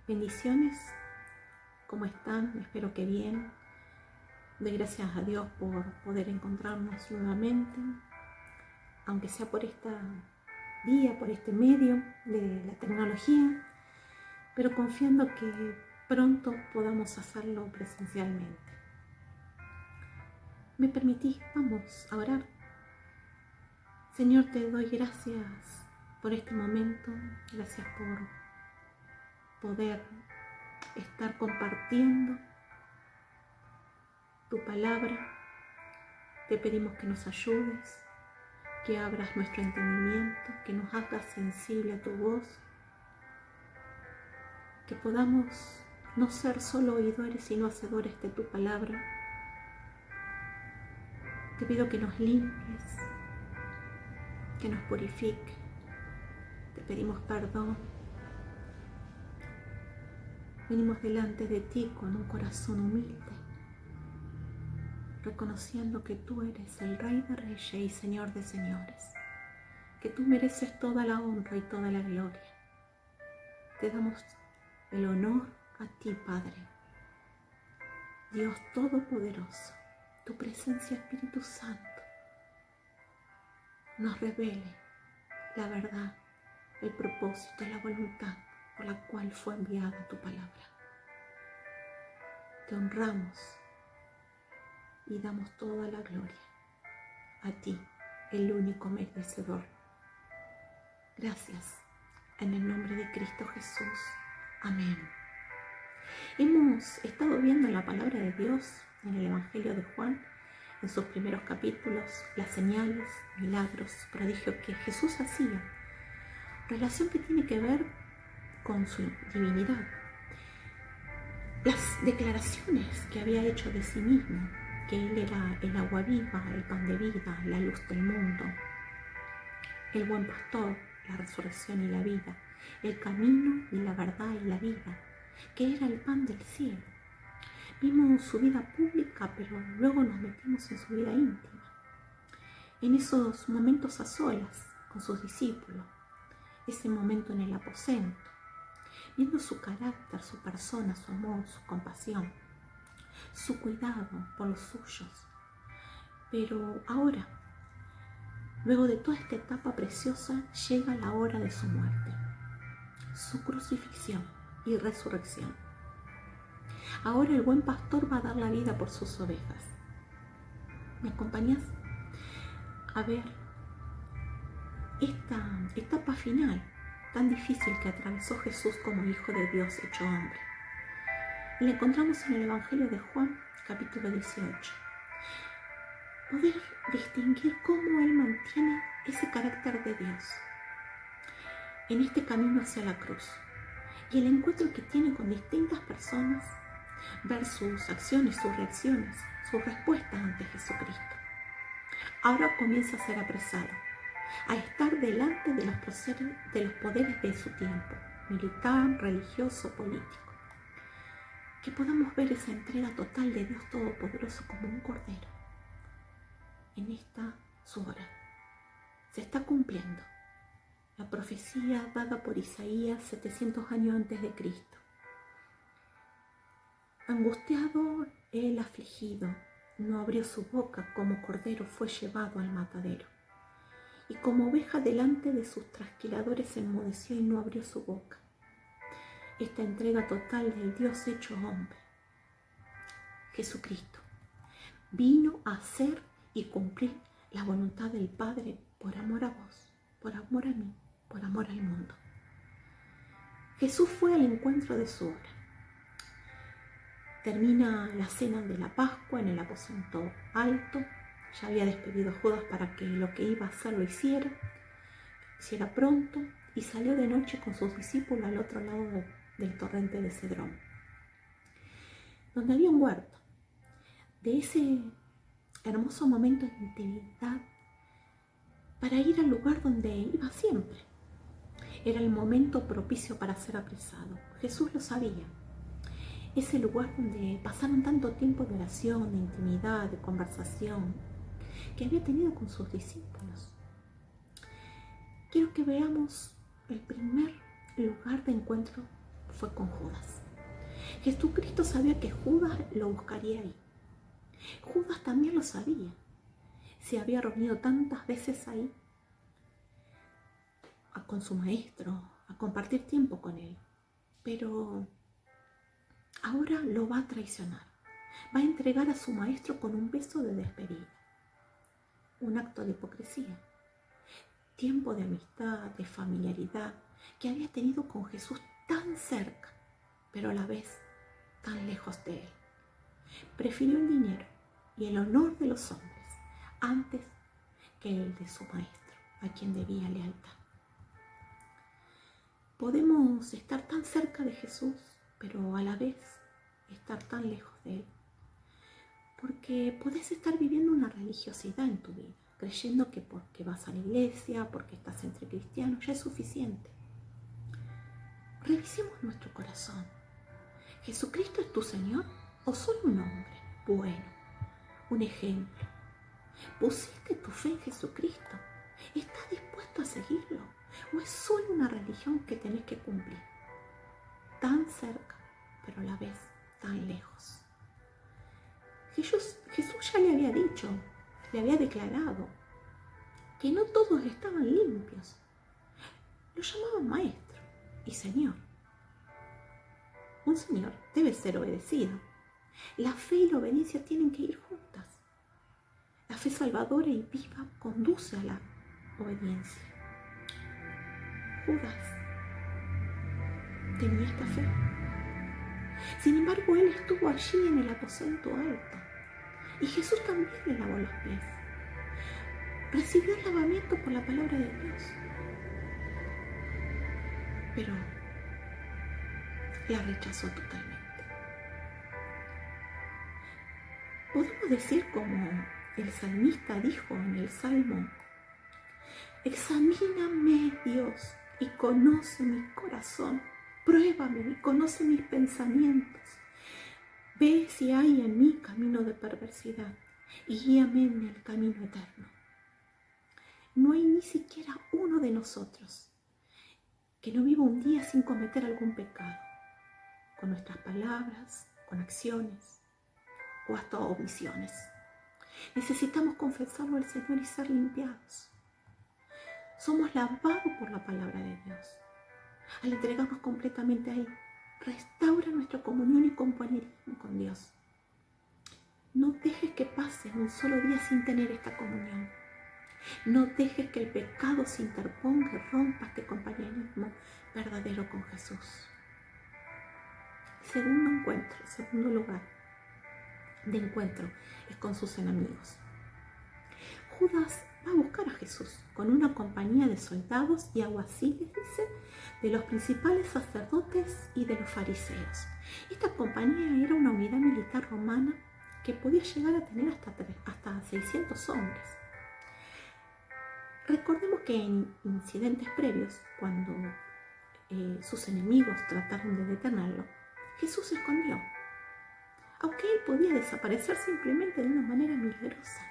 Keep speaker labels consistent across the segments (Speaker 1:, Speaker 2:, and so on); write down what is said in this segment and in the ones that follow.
Speaker 1: Bendiciones, ¿cómo están? Espero que bien. Doy gracias a Dios por poder encontrarnos nuevamente, aunque sea por esta vía, por este medio de la tecnología, pero confiando que pronto podamos hacerlo presencialmente. ¿Me permitís? Vamos a orar. Señor, te doy gracias por este momento, gracias por poder estar compartiendo tu palabra. Te pedimos que nos ayudes, que abras nuestro entendimiento, que nos hagas sensible a tu voz, que podamos no ser solo oidores sino hacedores de tu palabra. Te pido que nos limpies, que nos purifiques. Te pedimos perdón. Venimos delante de ti con un corazón humilde, reconociendo que tú eres el Rey de Reyes y Señor de Señores, que tú mereces toda la honra y toda la gloria. Te damos el honor a ti, Padre, Dios Todopoderoso. Tu presencia, Espíritu Santo, nos revele la verdad, el propósito y la voluntad por la cual fue enviada tu palabra. Te honramos y damos toda la gloria a ti, el único merecedor. Gracias, en el nombre de Cristo Jesús. Amén. Hemos estado viendo en la palabra de Dios, en el Evangelio de Juan, en sus primeros capítulos, las señales, milagros, prodigios que Jesús hacía, relación que tiene que ver con su divinidad, las declaraciones que había hecho de sí mismo, que Él era el agua viva, el pan de vida, la luz del mundo, el buen pastor, la resurrección y la vida, el camino y la verdad y la vida, que era el pan del cielo. Vimos su vida pública, pero luego nos metimos en su vida íntima, en esos momentos a solas con sus discípulos, ese momento en el aposento, viendo su carácter, su persona, su amor, su compasión, su cuidado por los suyos. Pero ahora, luego de toda esta etapa preciosa, llega la hora de su muerte, su crucifixión y resurrección. Ahora el buen pastor va a dar la vida por sus ovejas. ¿Me acompañas a ver esta etapa final tan difícil que atravesó Jesús como Hijo de Dios hecho hombre? Y la encontramos en el Evangelio de Juan, capítulo 18. Poder distinguir cómo Él mantiene ese carácter de Dios en este camino hacia la cruz y el encuentro que tiene con distintas personas, ver sus acciones, sus reacciones, sus respuestas ante Jesucristo. Ahora comienza a ser apresado, a estar delante de los poderes de su tiempo, militar, religioso, político. Que podamos ver esa entrega total de Dios Todopoderoso como un cordero. En esta su hora se está cumpliendo la profecía dada por Isaías 700 años antes de Cristo. Angustiado, él afligido, no abrió su boca, como cordero fue llevado al matadero. Y como oveja delante de sus trasquiladores se enmudeció y no abrió su boca. Esta entrega total del Dios hecho hombre, Jesucristo, vino a hacer y cumplir la voluntad del Padre por amor a vos, por amor a mí, por amor al mundo. Jesús fue al encuentro de su hora. Termina la cena de la Pascua en el aposento alto. Ya había despedido a Judas para que lo que iba a hacer lo hiciera pronto, y salió de noche con sus discípulos al otro lado del torrente de Cedrón, donde había un huerto. De ese hermoso momento de intimidad para ir al lugar donde iba siempre. Era el momento propicio para ser apresado. Jesús lo sabía. Ese lugar donde pasaron tanto tiempo de oración, de intimidad, de conversación, que había tenido con sus discípulos. Quiero que veamos el primer lugar de encuentro fue con Judas. Jesucristo sabía que Judas lo buscaría ahí. Judas también lo sabía. Se había reunido tantas veces ahí con su maestro, a compartir tiempo con él. Pero ahora lo va a traicionar. Va a entregar a su maestro con un beso de despedida. Un acto de hipocresía. Tiempo de amistad, de familiaridad que había tenido con Jesús tan cerca, pero a la vez tan lejos de él. Prefirió el dinero y el honor de los hombres antes que el de su maestro, a quien debía lealtad. Podemos estar tan cerca de Jesús, pero a la vez estar tan lejos de él. Porque podés estar viviendo una religiosidad en tu vida, creyendo que porque vas a la iglesia, porque estás entre cristianos, ya es suficiente. Revisemos nuestro corazón. ¿Jesucristo es tu Señor o soy un hombre bueno, un ejemplo? ¿Pusiste tu fe en Jesucristo? ¿Estás dispuesto a seguirlo? ¿O es solo una religión que tenés que cumplir? Tan cerca, pero a la vez tan lejos. Jesús ya le había dicho, le había declarado que no todos estaban limpios. Lo llamaban maestro y señor. Un señor debe ser obedecido. La fe y la obediencia tienen que ir juntas. La fe salvadora y viva conduce a la obediencia. Judas tenía esta fe. Sin embargo, él estuvo allí en el aposento alto. Y Jesús también le lavó los pies. Recibió el lavamiento por la palabra de Dios. Pero la rechazó totalmente. Podemos decir como el salmista dijo en el Salmo: examíname, Dios, y conoce mi corazón. Pruébame y conoce mis pensamientos. Ve si hay en mí camino de perversidad y guíame en el camino eterno. No hay ni siquiera uno de nosotros que no viva un día sin cometer algún pecado, con nuestras palabras, con acciones o hasta omisiones. Necesitamos confesarlo al Señor y ser limpiados. Somos lavados por la palabra de Dios. Al entregarnos completamente a Él, restaura nuestra comunión y compañerismo con Dios. No dejes que pase un solo día sin tener esta comunión. No dejes que el pecado se interponga y rompa este compañerismo verdadero con Jesús. Segundo lugar de encuentro es con sus enemigos. Judas va a buscar a Jesús con una compañía de soldados y alguaciles, dice, de los principales sacerdotes y de los fariseos. Esta compañía era una unidad militar romana que podía llegar a tener hasta 600 hombres. Recordemos que en incidentes previos, cuando sus enemigos trataron de detenerlo, Jesús se escondió, aunque él podía desaparecer simplemente de una manera milagrosa.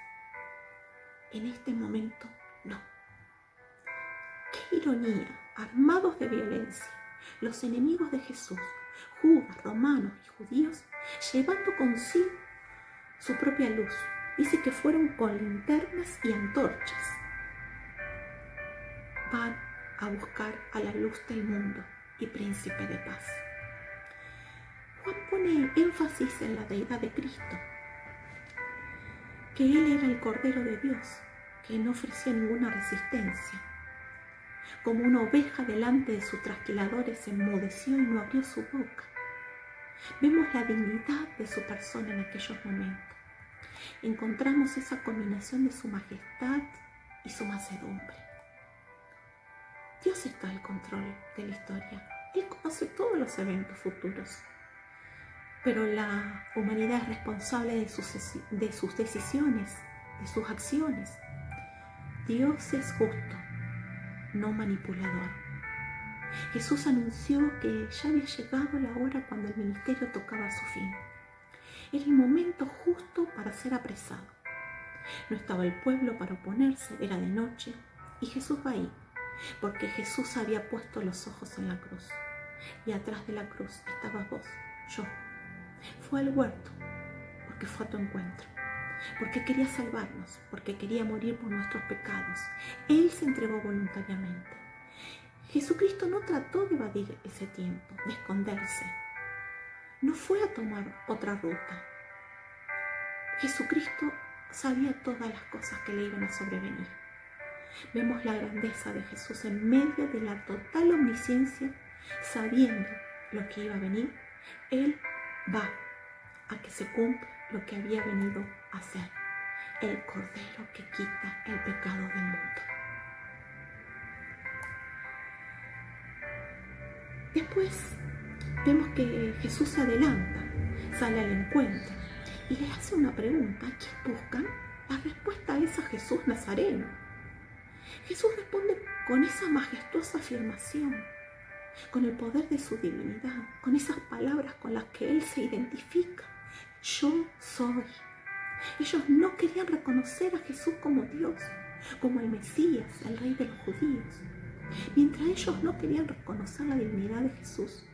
Speaker 1: En este momento, no. ¡Qué ironía! Armados de violencia, los enemigos de Jesús, judas, romanos y judíos, llevando consigo su propia luz. Dice que fueron con linternas y antorchas. Van a buscar a la luz del mundo y príncipe de paz. Juan pone énfasis en la deidad de Cristo, que Él era el Cordero de Dios, que no ofrecía ninguna resistencia. Como una oveja delante de sus trasquiladores se enmudeció y no abrió su boca. Vemos la dignidad de su persona en aquellos momentos. Encontramos esa combinación de su majestad y su mansedumbre. Dios está al control de la historia. Él conoce todos los eventos futuros. Pero la humanidad es responsable de sus decisiones, de sus acciones. Dios es justo, no manipulador. Jesús anunció que ya había llegado la hora cuando el ministerio tocaba su fin. Era el momento justo para ser apresado. No estaba el pueblo para oponerse, era de noche, y Jesús va ahí, porque Jesús había puesto los ojos en la cruz. y atrás de la cruz estabas vos, yo. Fue al huerto porque fue a tu encuentro, porque quería salvarnos, porque quería morir por nuestros pecados. Él se entregó voluntariamente. Jesucristo no trató de evadir ese tiempo, de esconderse. No fue a tomar otra ruta. Jesucristo sabía todas las cosas que le iban a sobrevenir. Vemos la grandeza de Jesús en medio de la total omnisciencia, sabiendo lo que iba a venir. Él va a que se cumpla lo que había venido a hacer, el Cordero que quita el pecado del mundo. Después vemos que Jesús se adelanta, sale al encuentro y le hace una pregunta. ¿A quién buscan? La respuesta es a Jesús Nazareno. Jesús responde con esa majestuosa afirmación, con el poder de su divinidad, con esas palabras con las que Él se identifica. Yo soy. Ellos no querían reconocer a Jesús como Dios, como el Mesías, el Rey de los judíos. Mientras ellos no querían reconocer la divinidad de Jesús,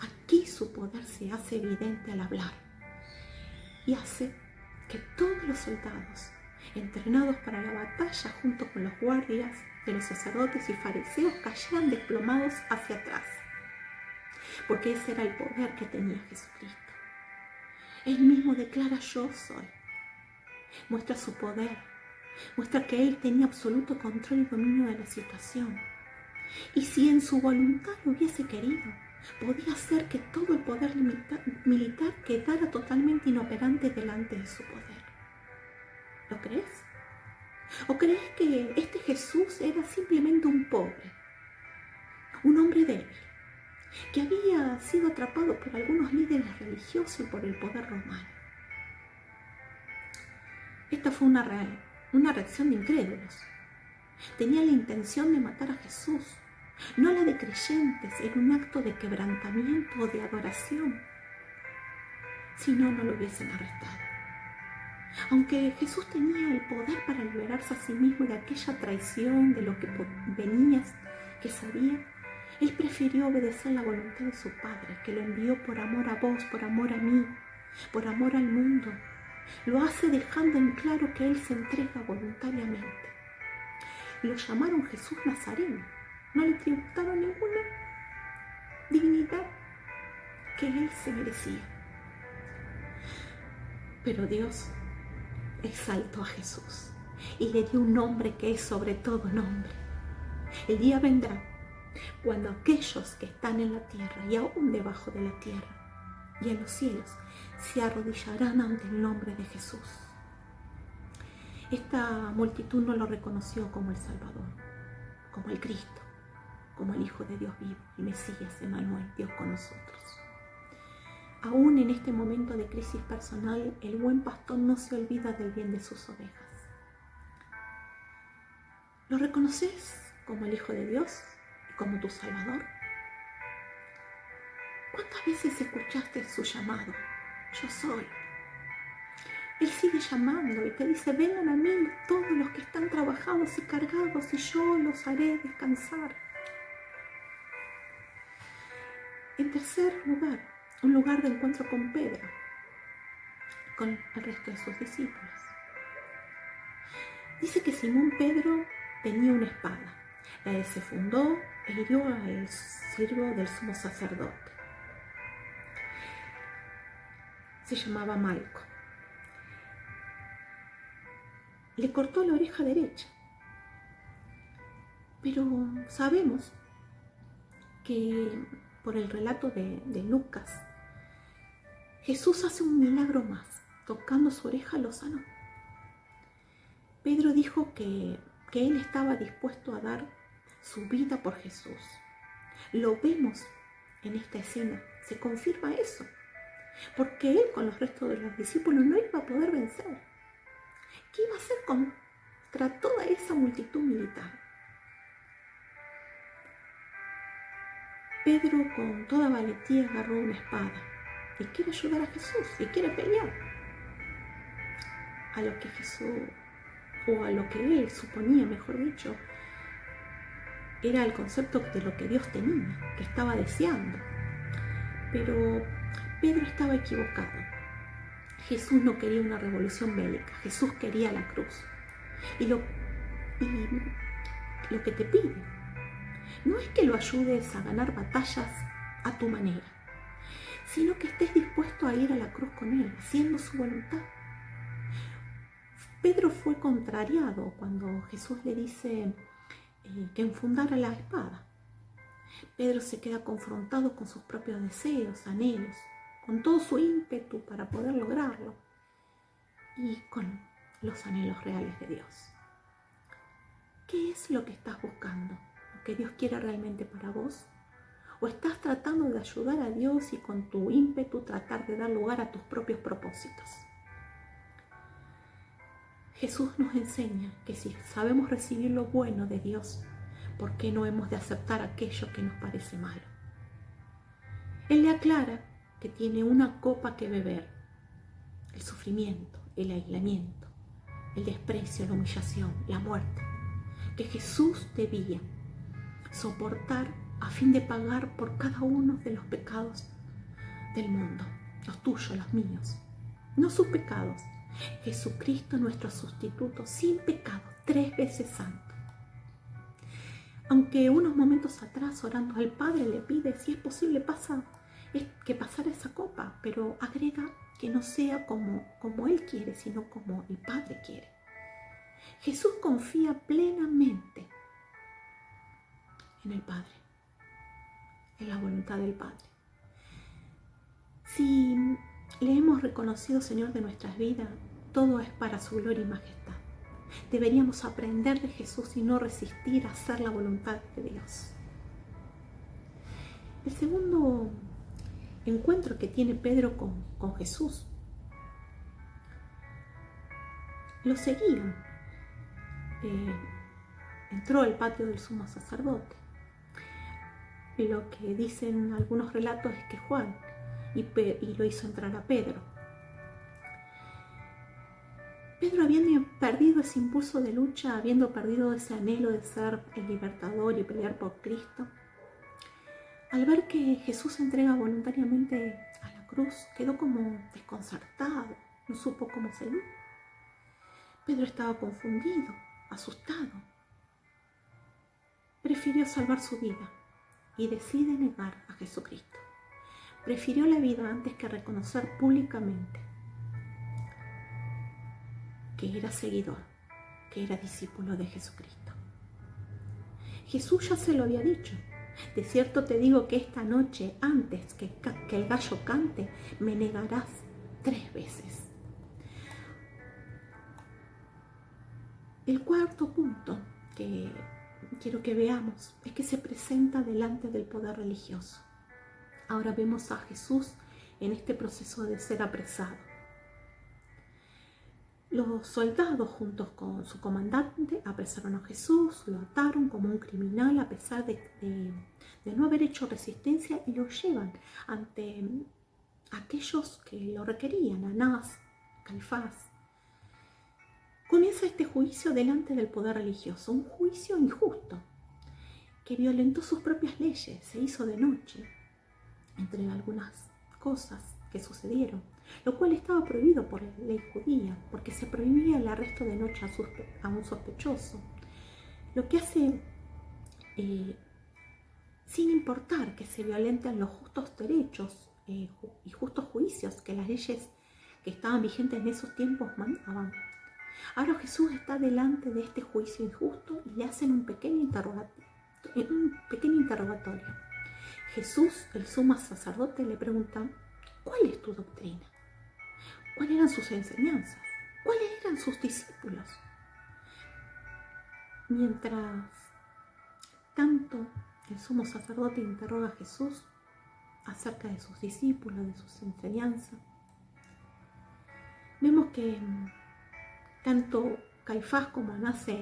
Speaker 1: aquí su poder se hace evidente al hablar y hace que todos los soldados, entrenados para la batalla junto con los guardias de los sacerdotes y fariseos, cayeran desplomados hacia atrás, porque ese era el poder que tenía Jesucristo. Él mismo declara: yo soy. Muestra su poder, muestra que Él tenía absoluto control y dominio de la situación. Y si en su voluntad lo hubiese querido, podía hacer que todo el poder militar quedara totalmente inoperante delante de su poder. ¿Lo crees? ¿O crees que este Jesús era simplemente un pobre, un hombre débil, que había sido atrapado por algunos líderes religiosos y por el poder romano? Esta fue una reacción de incrédulos. Tenía la intención de matar a Jesús, no la de creyentes en un acto de quebrantamiento o de adoración. Si no, no lo hubiesen arrestado. Aunque Jesús tenía el poder para liberarse a sí mismo de aquella traición, de lo que venía, que sabía, Él prefirió obedecer la voluntad de su Padre, que lo envió por amor a vos, por amor a mí, por amor al mundo. Lo hace dejando en claro que Él se entrega voluntariamente. Lo llamaron Jesús Nazareno. No le tributaron ninguna dignidad que Él se merecía. Pero Dios exaltó a Jesús y le dio un nombre que es sobre todo nombre. El día vendrá cuando aquellos que están en la tierra y aún debajo de la tierra y en los cielos se arrodillarán ante el nombre de Jesús. Esta multitud no lo reconoció como el Salvador, como el Cristo, como el Hijo de Dios vivo, el Mesías, Emmanuel, Dios con nosotros. Aún en este momento de crisis personal, el buen pastor no se olvida del bien de sus ovejas. ¿Lo reconoces como el Hijo de Dios y como tu Salvador? ¿Cuántas veces escuchaste su llamado? Yo soy. Él sigue llamando y te dice: vengan a mí todos los que están trabajados y cargados y yo los haré descansar. En tercer lugar, un lugar de encuentro con Pedro, con el resto de sus discípulos. Dice que Simón Pedro tenía una espada, la desenfundó e hirió al siervo del sumo sacerdote. Se llamaba Malco. Le cortó la oreja derecha. Pero sabemos que por el relato de Lucas, Jesús hace un milagro más. Tocando su oreja lo sanó. Pedro dijo que él estaba dispuesto a dar su vida por Jesús. Lo vemos en esta escena. Se confirma eso. Porque él con los restos de los discípulos no iba a poder vencer. ¿Qué iba a hacer contra toda esa multitud militar? Pedro con toda valentía agarró una espada y quiere ayudar a Jesús y quiere pelear. A lo que Jesús, o a lo que él suponía, mejor dicho, era el concepto de lo que Dios tenía, que estaba deseando. Pero Pedro estaba equivocado. Jesús no quería una revolución bélica, Jesús quería la cruz. Y lo que te pide no es que lo ayudes a ganar batallas a tu manera, sino que estés dispuesto a ir a la cruz con Él, haciendo su voluntad. Pedro fue contrariado cuando Jesús le dice que enfundara la espada. Pedro se queda confrontado con sus propios deseos, anhelos, con todo su ímpetu para poder lograrlo y con los anhelos reales de Dios. ¿Qué es lo que estás buscando? ¿Lo que Dios quiere realmente para vos? ¿O estás tratando de ayudar a Dios y con tu ímpetu tratar de dar lugar a tus propios propósitos? Jesús nos enseña que si sabemos recibir lo bueno de Dios, ¿por qué no hemos de aceptar aquello que nos parece malo? Él le aclara que tiene una copa que beber: el sufrimiento, el aislamiento, el desprecio, la humillación, la muerte, que Jesús debía soportar a fin de pagar por cada uno de los pecados del mundo, los tuyos, los míos, no sus pecados. Jesucristo, nuestro sustituto, sin pecado, 3 veces santo. Aunque unos momentos atrás, orando al Padre, le pide si es posible que pasara esa copa, pero agrega que no sea como Él quiere, sino como el Padre quiere. Jesús confía plenamente en el Padre, en la voluntad del Padre. Si le hemos reconocido Señor de nuestras vidas, todo es para su gloria y majestad. Deberíamos aprender de Jesús y no resistir a hacer la voluntad de Dios. El segundo encuentro que tiene Pedro con Jesús, lo seguían. Entró al patio del sumo sacerdote. Lo que dicen algunos relatos es que Juan y lo hizo entrar a Pedro. Pedro, habiendo perdido ese impulso de lucha, habiendo perdido ese anhelo de ser el libertador y pelear por Cristo, al ver que Jesús se entrega voluntariamente a la cruz, quedó como desconcertado, no supo cómo seguir. Pedro estaba confundido, asustado. Prefirió salvar su vida y decide negar a Jesucristo. Prefirió la vida antes que reconocer públicamente que era seguidor, que era discípulo de Jesucristo. Jesús ya se lo había dicho: de cierto te digo que esta noche, antes que el gallo cante, me negarás 3 veces. El cuarto punto que quiero que veamos es que se presenta delante del poder religioso. Ahora vemos a Jesús en este proceso de ser apresado. Los soldados, juntos con su comandante, apresaron a Jesús, lo ataron como un criminal a pesar de no haber hecho resistencia, y lo llevan ante aquellos que lo requerían, Anás, Caifás. Comienza este juicio delante del poder religioso, un juicio injusto que violentó sus propias leyes, se hizo de noche, entre algunas cosas que sucedieron, lo cual estaba prohibido por la ley judía, porque se prohibía el arresto de noche a un sospechoso, lo que hace, sin importar que se violenten los justos derechos y justos juicios que las leyes que estaban vigentes en esos tiempos mandaban. Ahora Jesús está delante de este juicio injusto y le hacen un pequeño interrogatorio. Jesús, el sumo sacerdote, le pregunta: ¿cuál es tu doctrina? ¿Cuáles eran sus enseñanzas? ¿Cuáles eran sus discípulos? Mientras tanto el sumo sacerdote interroga a Jesús acerca de sus discípulos, de sus enseñanzas, vemos que tanto Caifás como Anás se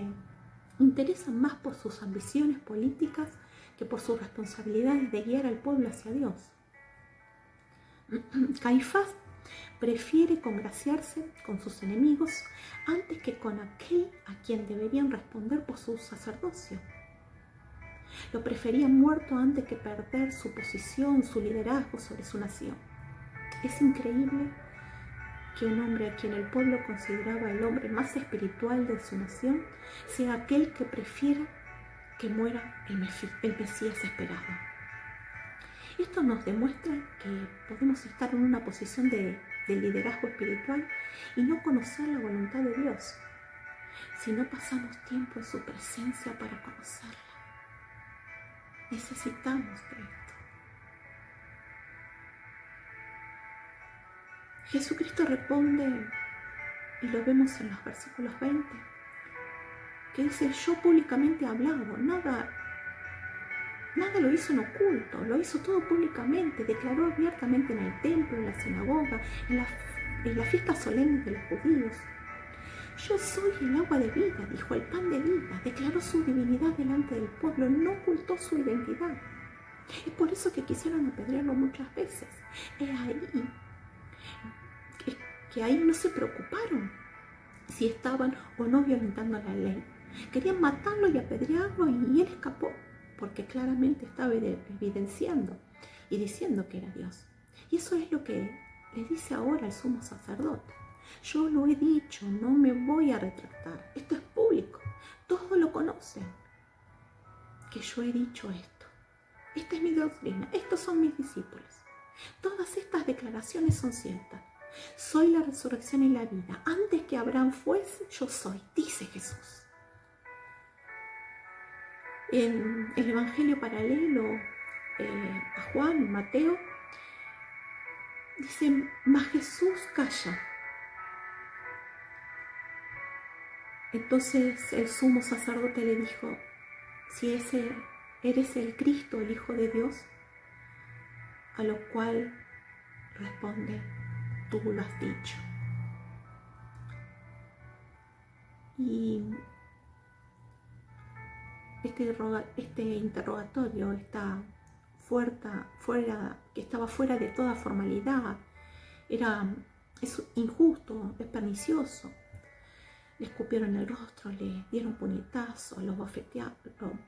Speaker 1: interesan más por sus ambiciones políticas que por sus responsabilidades de guiar al pueblo hacia Dios. Caifás prefiere congraciarse con sus enemigos antes que con aquel a quien deberían responder por su sacerdocio. Lo prefería muerto antes que perder su posición, su liderazgo sobre su nación. Es increíble que un hombre a quien el pueblo consideraba el hombre más espiritual de su nación sea aquel que prefiera que muera el Mesías esperado. Esto nos demuestra que podemos estar en una posición de liderazgo espiritual y no conocer la voluntad de Dios, si no pasamos tiempo en su presencia para conocerla. Necesitamos de esto. Jesucristo responde, y lo vemos en los versículos 20, que dice: yo públicamente he hablado, nada lo hizo en oculto, lo hizo todo públicamente, declaró abiertamente en el templo, en la sinagoga, en la fiesta solemne de los judíos. Yo soy el agua de vida, dijo, el pan de vida, declaró su divinidad delante del pueblo, no ocultó su identidad. Es por eso que quisieron apedrearlo muchas veces. Que ahí no se preocuparon si estaban o no violentando la ley. Querían matarlo y apedrearlo, y él escapó, porque claramente estaba evidenciando y diciendo que era Dios. Y eso es lo que le dice ahora al sumo sacerdote. Yo lo he dicho, no me voy a retractar. Esto es público, todos lo conocen, que yo he dicho esto. Esta es mi doctrina, estos son mis discípulos. Todas estas declaraciones son ciertas. Soy la resurrección y la vida. Antes que Abraham fuese, yo soy, dice Jesús. En el Evangelio paralelo a Juan, Mateo, dice: mas Jesús calla. Entonces el sumo sacerdote le dijo: si eres el Cristo, el Hijo de Dios. A lo cual responde: tú lo has dicho. Y este interrogatorio que estaba fuera de toda formalidad, es injusto, es pernicioso. Le escupieron el rostro, le dieron puñetazos, lo bofetearon.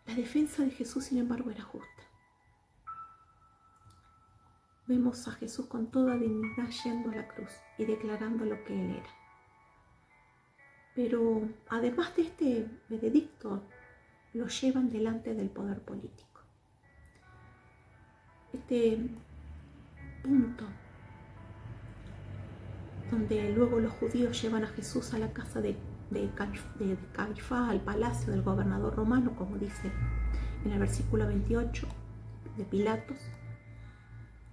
Speaker 1: La defensa de Jesús, sin embargo, era justa. Vemos a Jesús con toda dignidad yendo a la cruz y declarando lo que Él era. Pero además de este veredicto, lo llevan delante del poder político. Este punto donde luego los judíos llevan a Jesús a la casa de Caifás, al palacio del gobernador romano, como dice en el versículo 28 de Pilatos.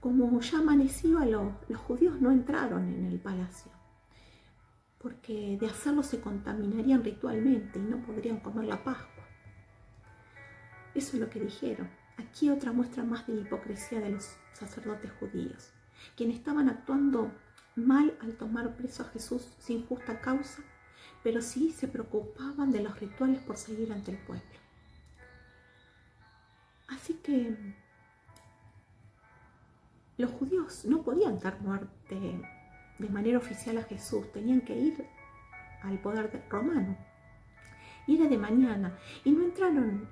Speaker 1: Como ya amanecía, los judíos no entraron en el palacio, porque de hacerlo se contaminarían ritualmente y no podrían comer la Pascua. Eso es lo que dijeron. Aquí otra muestra más de la hipocresía de los sacerdotes judíos, quienes estaban actuando mal al tomar preso a Jesús sin justa causa, pero sí se preocupaban de los rituales por seguir ante el pueblo. Así que los judíos no podían dar muerte de manera oficial a Jesús, tenían que ir al poder romano. Y era de mañana, y no entraron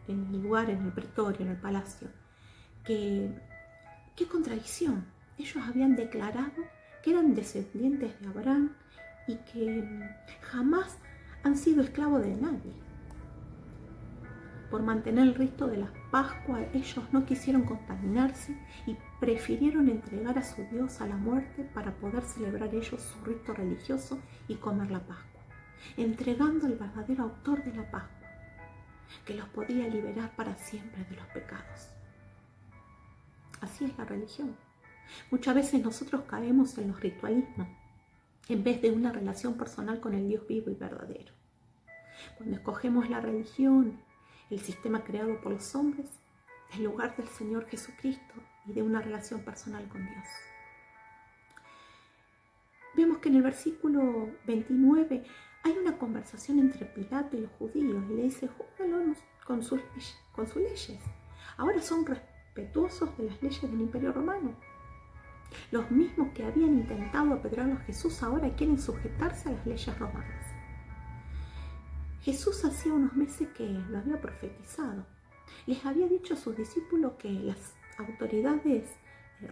Speaker 1: en el lugar, en el pretorio, en el palacio. ¡Qué contradicción! Ellos habían declarado que eran descendientes de Abraham y que jamás han sido esclavos de nadie. Por mantener el rito de la Pascua, ellos no quisieron contaminarse y prefirieron entregar a su Dios a la muerte para poder celebrar ellos su rito religioso y comer la Pascua, entregando al verdadero autor de la Pascua, que los podía liberar para siempre de los pecados. Así es la religión. Muchas veces nosotros caemos en los ritualismos en vez de una relación personal con el Dios vivo y verdadero. Cuando escogemos la religión, el sistema creado por los hombres, en lugar del Señor Jesucristo y de una relación personal con Dios. Vemos que en el versículo 29 hay una conversación entre Pilato y los judíos, y le dice: júzgalo con sus leyes. Ahora son respetuosos de las leyes del Imperio Romano. Los mismos que habían intentado apedrear a Jesús ahora quieren sujetarse a las leyes romanas. Jesús hacía unos meses que lo había profetizado. Les había dicho a sus discípulos que las autoridades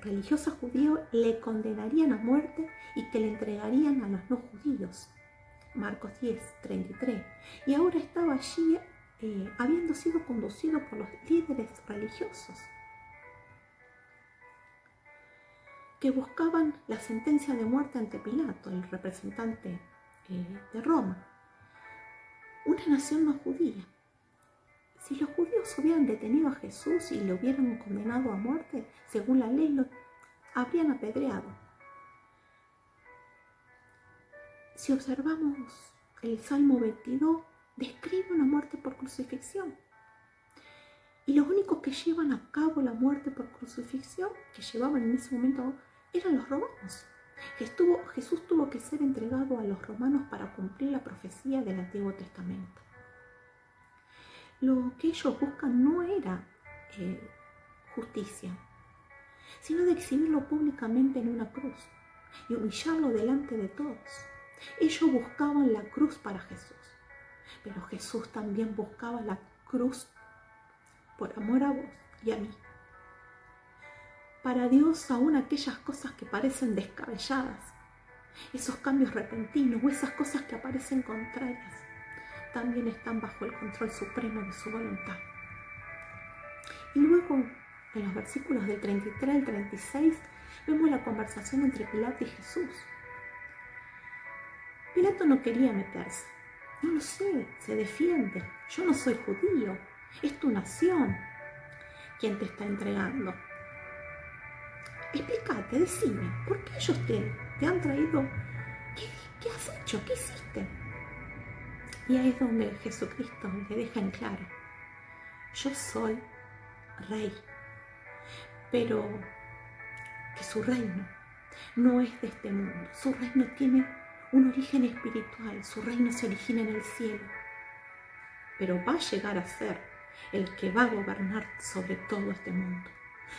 Speaker 1: religiosas judías le condenarían a muerte y que le entregarían a los no judíos. Marcos 10:33. Y ahora estaba allí habiendo sido conducido por los líderes religiosos que buscaban la sentencia de muerte ante Pilato, el representante de Roma, una nación no judía. Si los judíos hubieran detenido a Jesús y lo hubieran condenado a muerte, según la ley, lo habrían apedreado. Si observamos el Salmo 22, describe una muerte por crucifixión. Y los únicos que llevan a cabo la muerte por crucifixión, que llevaban en ese momento, eran los romanos. Jesús tuvo que ser entregado a los romanos para cumplir la profecía del Antiguo Testamento. Lo que ellos buscan no era justicia, sino de exhibirlo públicamente en una cruz y humillarlo delante de todos. Ellos buscaban la cruz para Jesús, pero Jesús también buscaba la cruz por amor a vos y a mí. Para Dios, aún aquellas cosas que parecen descabelladas, esos cambios repentinos o esas cosas que aparecen contrarias, también están bajo el control supremo de su voluntad. Y luego, en los versículos del 33 al 36, vemos la conversación entre Pilato y Jesús. Pilato no quería meterse. No lo sé, se defiende. Yo no soy judío, es tu nación quien te está entregando. Explícate, decime, ¿por qué ellos te han traído? ¿Qué has hecho? ¿Qué hiciste? Y ahí es donde Jesucristo le deja en claro: yo soy rey, pero que su reino no es de este mundo. Su reino tiene un origen espiritual, su reino se origina en el cielo, pero va a llegar a ser el que va a gobernar sobre todo este mundo.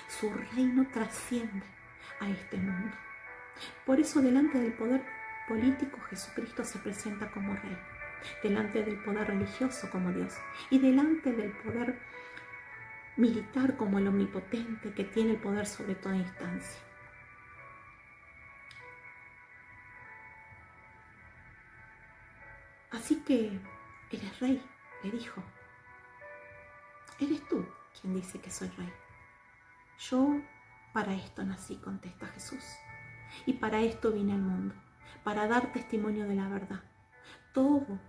Speaker 1: Su reino trasciende a este mundo. Por eso, delante del poder político, Jesucristo se presenta como rey, delante del poder religioso como Dios y delante del poder militar como el omnipotente que tiene el poder sobre toda instancia. Así que eres rey, le dijo. Eres tú quien dice que soy rey. Yo para esto nací, contesta Jesús, y para esto vine al mundo, para dar testimonio de la verdad. Todo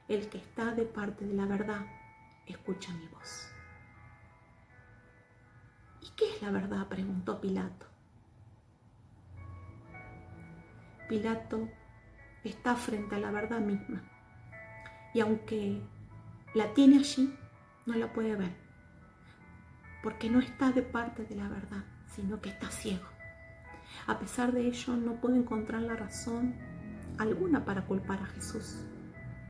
Speaker 1: el que está de parte de la verdad escucha mi voz. ¿Y qué es la verdad?, preguntó Pilato. Pilato está frente a la verdad misma, y aunque la tiene allí, no la puede ver, porque no está de parte de la verdad, sino que está ciego. A pesar de ello, no puede encontrar la razón alguna para culpar a Jesús.